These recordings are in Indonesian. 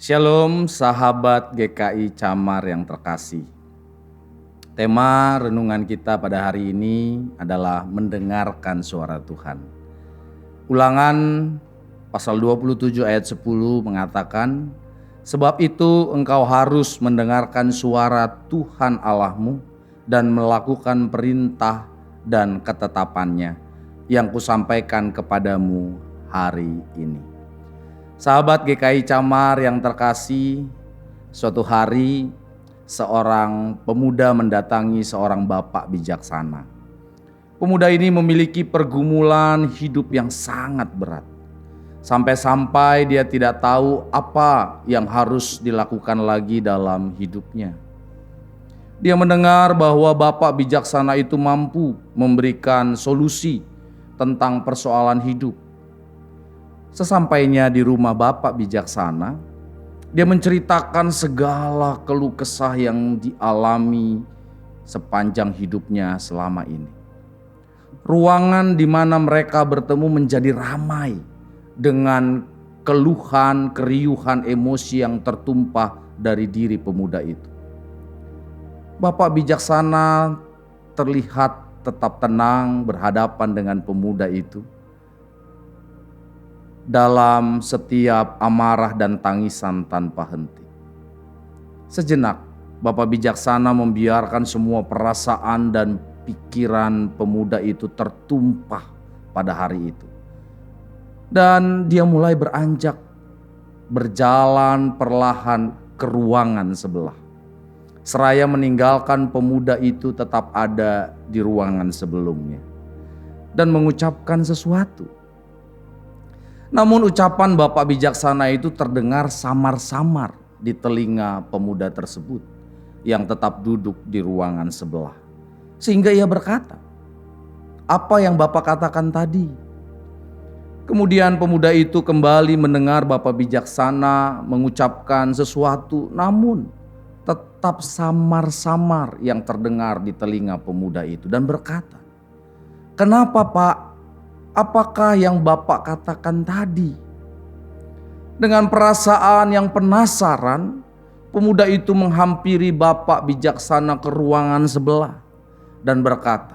Shalom sahabat GKI Camar yang terkasih. Tema renungan kita pada hari ini adalah mendengarkan suara Tuhan. Ulangan pasal 27 ayat 10 mengatakan, "Sebab itu engkau harus mendengarkan suara Tuhan Allahmu dan melakukan perintah dan ketetapannya yang kusampaikan kepadamu hari ini." Sahabat GKI Camar yang terkasih, suatu hari seorang pemuda mendatangi seorang bapak bijaksana. Pemuda ini memiliki pergumulan hidup yang sangat berat. Sampai-sampai dia tidak tahu apa yang harus dilakukan lagi dalam hidupnya. Dia mendengar bahwa bapak bijaksana itu mampu memberikan solusi tentang persoalan hidup. Sesampainya di rumah bapak bijaksana, dia menceritakan segala keluh kesah yang dialami sepanjang hidupnya selama ini. Ruangan di mana mereka bertemu menjadi ramai dengan keluhan, keriuhan emosi yang tertumpah dari diri pemuda itu. Bapak bijaksana terlihat tetap tenang berhadapan dengan pemuda itu. Dalam setiap amarah dan tangisan tanpa henti. Sejenak, Bapak bijaksana membiarkan semua perasaan dan pikiran pemuda itu tertumpah pada hari itu. Dan dia mulai beranjak, berjalan perlahan ke ruangan sebelah. Seraya meninggalkan pemuda itu tetap ada di ruangan sebelumnya. Dan mengucapkan sesuatu. Namun ucapan bapak bijaksana itu terdengar samar-samar di telinga pemuda tersebut yang tetap duduk di ruangan sebelah. Sehingga ia berkata, "Apa yang bapak katakan tadi?" Kemudian pemuda itu kembali mendengar bapak bijaksana mengucapkan sesuatu, namun tetap samar-samar yang terdengar di telinga pemuda itu dan berkata, "Kenapa, Pak? Apakah yang Bapak katakan tadi?" Dengan perasaan yang penasaran, pemuda itu menghampiri Bapak bijaksana ke ruangan sebelah dan berkata,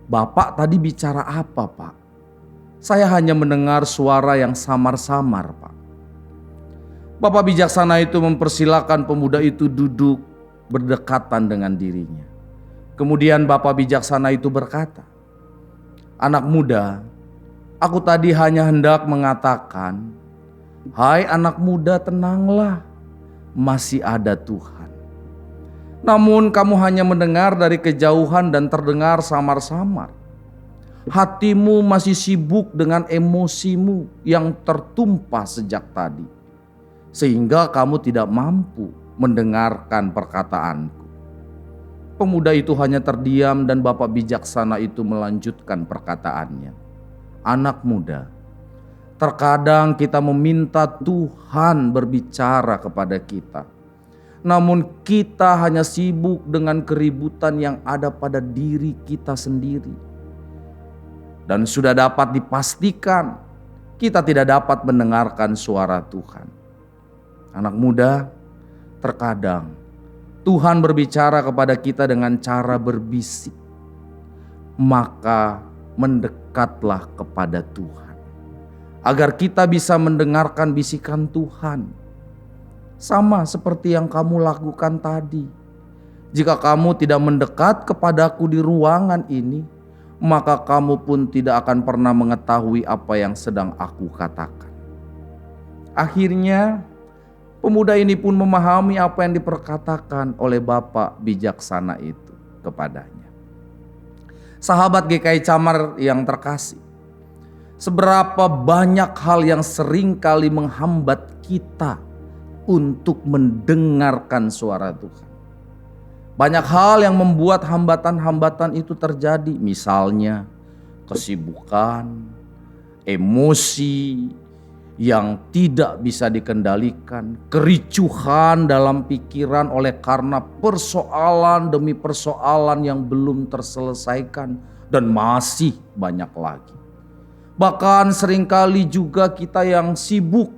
"Bapak tadi bicara apa, Pak? Saya hanya mendengar suara yang samar-samar, Pak." Bapak bijaksana itu mempersilakan pemuda itu duduk berdekatan dengan dirinya. Kemudian Bapak bijaksana itu berkata, "Anak muda, aku tadi hanya hendak mengatakan, hai anak muda, tenanglah, masih ada Tuhan. Namun kamu hanya mendengar dari kejauhan dan terdengar samar-samar. Hatimu masih sibuk dengan emosimu yang tertumpah sejak tadi, sehingga kamu tidak mampu mendengarkan perkataanku." Pemuda itu hanya terdiam dan bapak bijaksana itu melanjutkan perkataannya. "Anak muda, terkadang kita meminta Tuhan berbicara kepada kita. Namun kita hanya sibuk dengan keributan yang ada pada diri kita sendiri. Dan sudah dapat dipastikan kita tidak dapat mendengarkan suara Tuhan. Anak muda, terkadang Tuhan berbicara kepada kita dengan cara berbisik. Maka mendekatlah kepada Tuhan, agar kita bisa mendengarkan bisikan Tuhan. Sama seperti yang kamu lakukan tadi. Jika kamu tidak mendekat kepadaku di ruangan ini, maka kamu pun tidak akan pernah mengetahui apa yang sedang aku katakan." Akhirnya, pemuda ini pun memahami apa yang diperkatakan oleh bapak bijaksana itu kepadanya. Sahabat GKI Camar yang terkasih, seberapa banyak hal yang sering kali menghambat kita untuk mendengarkan suara Tuhan. Banyak hal yang membuat hambatan-hambatan itu terjadi, misalnya kesibukan, emosi yang tidak bisa dikendalikan, kericuhan dalam pikiran oleh karena persoalan demi persoalan yang belum terselesaikan, dan masih banyak lagi. Bahkan seringkali juga kita yang sibuk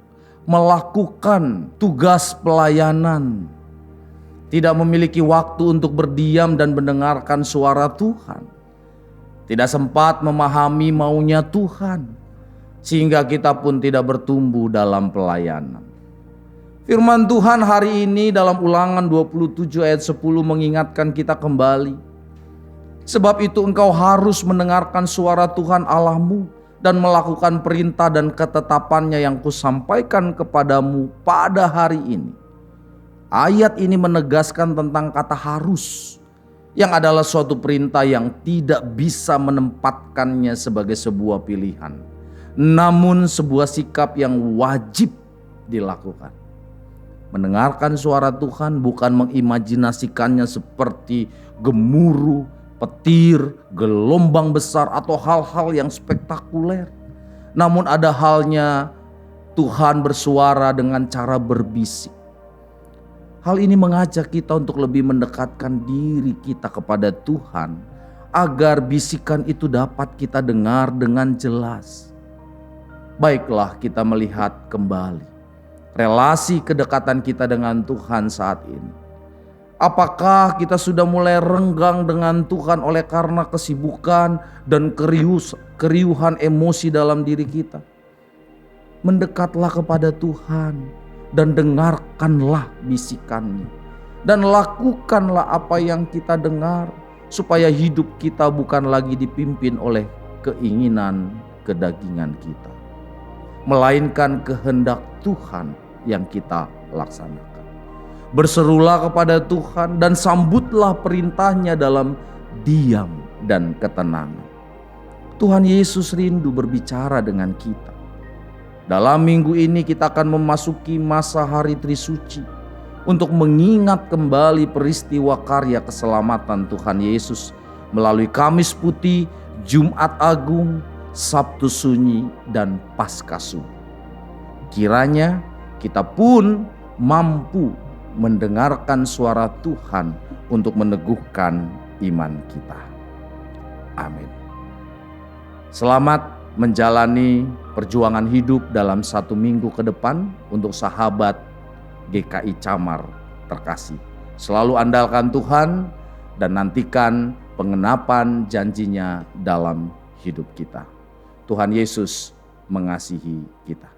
melakukan tugas pelayanan, tidak memiliki waktu untuk berdiam dan mendengarkan suara Tuhan, tidak sempat memahami maunya Tuhan, sehingga kita pun tidak bertumbuh dalam pelayanan. Firman Tuhan hari ini dalam Ulangan 27 ayat 10 mengingatkan kita kembali. Sebab itu engkau harus mendengarkan suara Tuhan Allahmu dan melakukan perintah dan ketetapannya yang kusampaikan kepadamu pada hari ini. Ayat ini menegaskan tentang kata harus, yang adalah suatu perintah yang tidak bisa menempatkannya sebagai sebuah pilihan, namun sebuah sikap yang wajib dilakukan. Mendengarkan suara Tuhan bukan mengimajinasikannya seperti gemuruh, petir, gelombang besar atau hal-hal yang spektakuler. Namun ada halnya Tuhan bersuara dengan cara berbisik. Hal ini mengajak kita untuk lebih mendekatkan diri kita kepada Tuhan, agar bisikan itu dapat kita dengar dengan jelas. Baiklah, kita melihat kembali relasi kedekatan kita dengan Tuhan saat ini. Apakah kita sudah mulai renggang dengan Tuhan oleh karena kesibukan dan keriuhan emosi dalam diri kita? Mendekatlah kepada Tuhan dan dengarkanlah bisikannya, dan lakukanlah apa yang kita dengar, supaya hidup kita bukan lagi dipimpin oleh keinginan kedagingan kita, melainkan kehendak Tuhan yang kita laksanakan. Berserulah kepada Tuhan dan sambutlah perintahnya dalam diam dan ketenangan. Tuhan Yesus rindu berbicara dengan kita. Dalam minggu ini kita akan memasuki masa hari Trisuci untuk mengingat kembali peristiwa karya keselamatan Tuhan Yesus melalui Kamis Putih, Jumat Agung, Sabtu Sunyi, dan Paskah Sunyi. Kiranya kita pun mampu mendengarkan suara Tuhan untuk meneguhkan iman kita. Amin. Selamat menjalani perjuangan hidup dalam 1 minggu ke depan untuk sahabat GKI Camar terkasih. Selalu andalkan Tuhan dan nantikan pengenapan janjinya dalam hidup kita. Tuhan Yesus mengasihi kita.